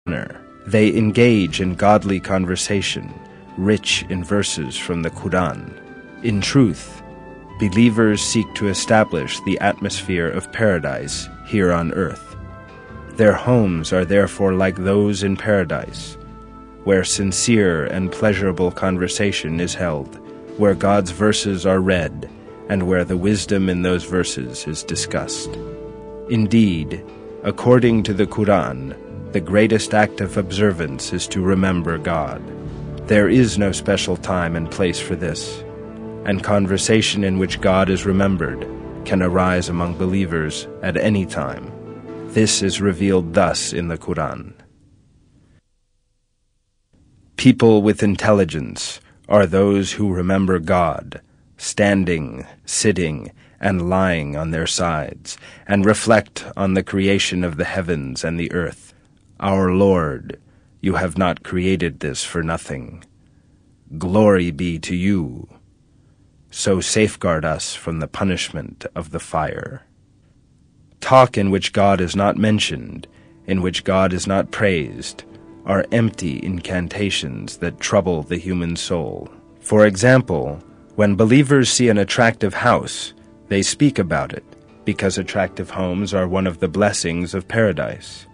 honor. They engage in godly conversation, rich in verses from the Quran. In truth, believers seek to establish the atmosphere of paradise here on earth. Their homes are therefore like those in paradise, where sincere and pleasurable conversation is held, where God's verses are read, and where the wisdom in those verses is discussed. Indeed, according to the Quran, the greatest act of observance is to remember God. There is no special time and place for this, and conversation in which God is remembered can arise among believers at any time. This is revealed thus in the Quran. People with intelligence are those who remember God, standing, sitting, and lying on their sides, and reflect on the creation of the heavens and the earth. Our Lord, you have not created this for nothing. Glory be to you. So safeguard us from the punishment of the fire. Talk in which God is not mentioned, in which God is not praised, are empty incantations that trouble the human soul. For example, when believers see an attractive house, they speak about it, because attractive homes are one of the blessings of paradise.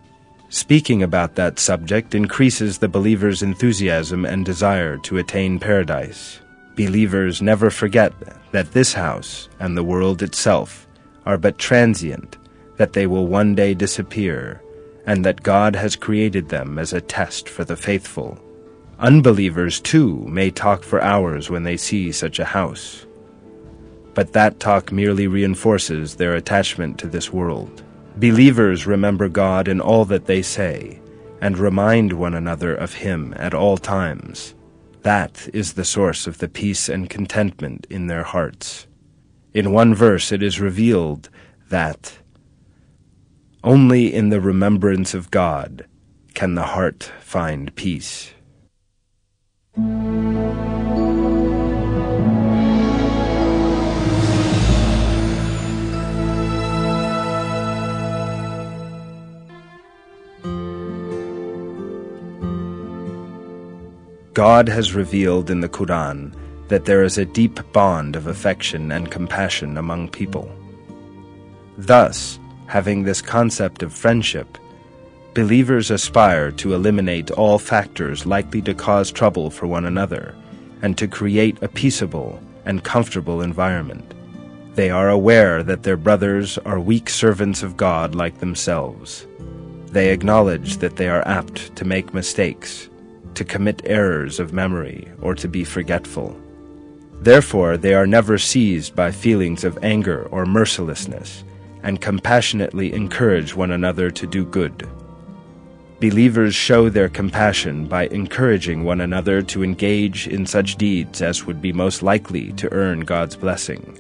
Speaking about that subject increases the believer's enthusiasm and desire to attain paradise. Believers never forget that this house and the world itself are but transient, that they will one day disappear, and that God has created them as a test for the faithful. Unbelievers, too, may talk for hours when they see such a house, but that talk merely reinforces their attachment to this world. Believers remember God in all that they say, and remind one another of Him at all times. That is the source of the peace and contentment in their hearts. In one verse it is revealed that only in the remembrance of God can the heart find peace. God has revealed in the Quran that there is a deep bond of affection and compassion among people. Thus, having this concept of friendship, believers aspire to eliminate all factors likely to cause trouble for one another and to create a peaceable and comfortable environment. They are aware that their brothers are weak servants of God like themselves. They acknowledge that they are apt to make mistakes, to commit errors of memory, or to be forgetful. Therefore, they are never seized by feelings of anger or mercilessness, and compassionately encourage one another to do good. Believers show their compassion by encouraging one another to engage in such deeds as would be most likely to earn God's blessing.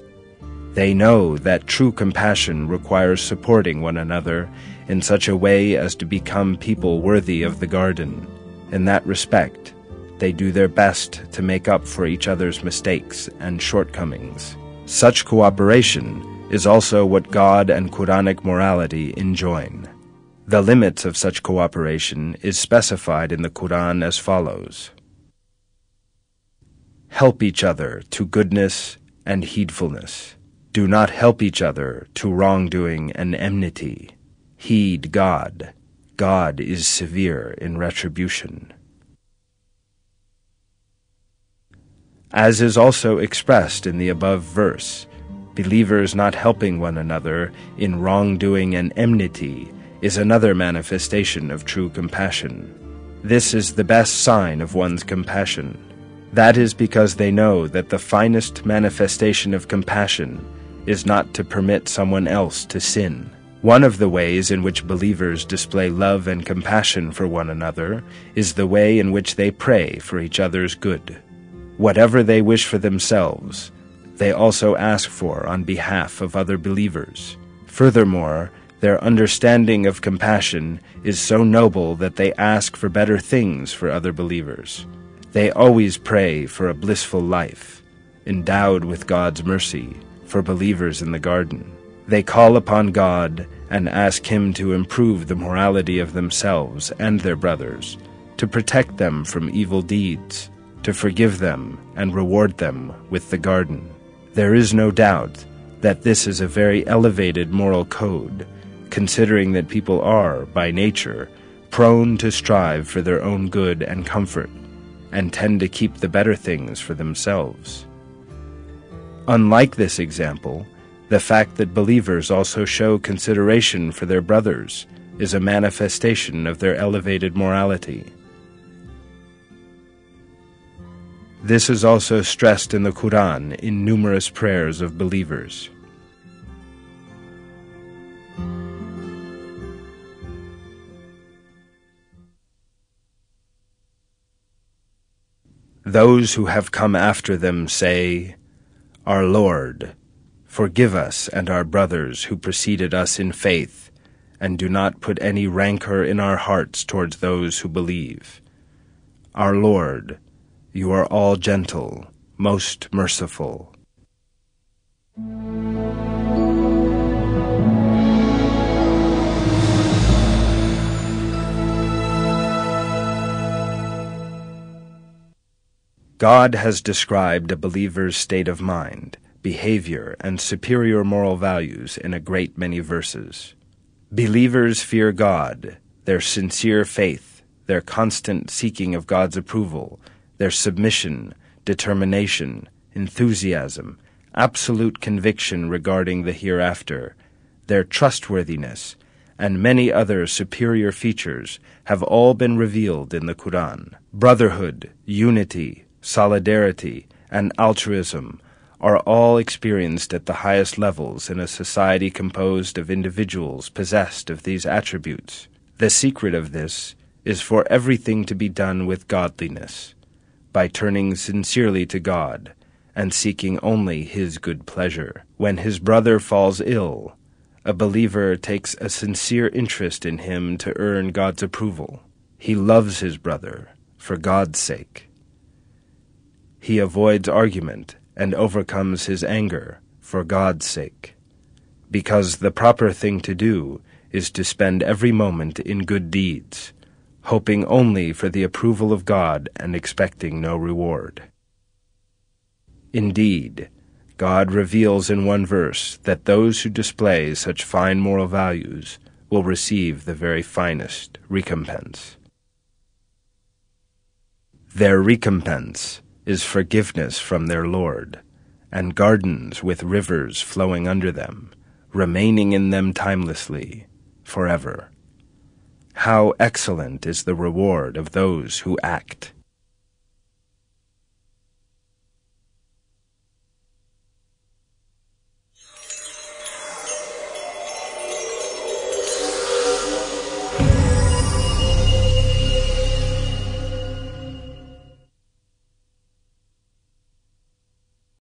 They know that true compassion requires supporting one another in such a way as to become people worthy of the garden. In that respect, they do their best to make up for each other's mistakes and shortcomings. Such cooperation is also what God and Quranic morality enjoin. The limits of such cooperation is specified in the Quran as follows: help each other to goodness and heedfulness. Do not help each other to wrongdoing and enmity. Heed God. God is severe in retribution. As is also expressed in the above verse, believers not helping one another in wrongdoing and enmity is another manifestation of true compassion. This is the best sign of one's compassion. That is because they know that the finest manifestation of compassion is not to permit someone else to sin. One of the ways in which believers display love and compassion for one another is the way in which they pray for each other's good. Whatever they wish for themselves, they also ask for on behalf of other believers. Furthermore, their understanding of compassion is so noble that they ask for better things for other believers. They always pray for a blissful life, endowed with God's mercy, for believers in the garden. They call upon God and ask Him to improve the morality of themselves and their brothers, to protect them from evil deeds, to forgive them and reward them with the garden. There is no doubt that this is a very elevated moral code, considering that people are, by nature, prone to strive for their own good and comfort, and tend to keep the better things for themselves. Unlike this example, the fact that believers also show consideration for their brothers is a manifestation of their elevated morality. This is also stressed in the Quran in numerous prayers of believers. Those who have come after them say, "Our Lord, forgive us and our brothers who preceded us in faith, and do not put any rancor in our hearts towards those who believe. Our Lord, you are all gentle, most merciful." God has described a believer's state of mind, behavior, and superior moral values in a great many verses. Believers fear God, their sincere faith, their constant seeking of God's approval, their submission, determination, enthusiasm, absolute conviction regarding the hereafter, their trustworthiness, and many other superior features have all been revealed in the Quran. Brotherhood, unity, solidarity, and altruism are all experienced at the highest levels in a society composed of individuals possessed of these attributes. The secret of this is for everything to be done with godliness, by turning sincerely to God and seeking only His good pleasure. When his brother falls ill, a believer takes a sincere interest in him to earn God's approval. He loves his brother for God's sake. He avoids argument and overcomes his anger for God's sake, because the proper thing to do is to spend every moment in good deeds, hoping only for the approval of God and expecting no reward. Indeed, God reveals in one verse that those who display such fine moral values will receive the very finest recompense. Their recompense is forgiveness from their Lord, and gardens with rivers flowing under them, remaining in them timelessly, forever. How excellent is the reward of those who act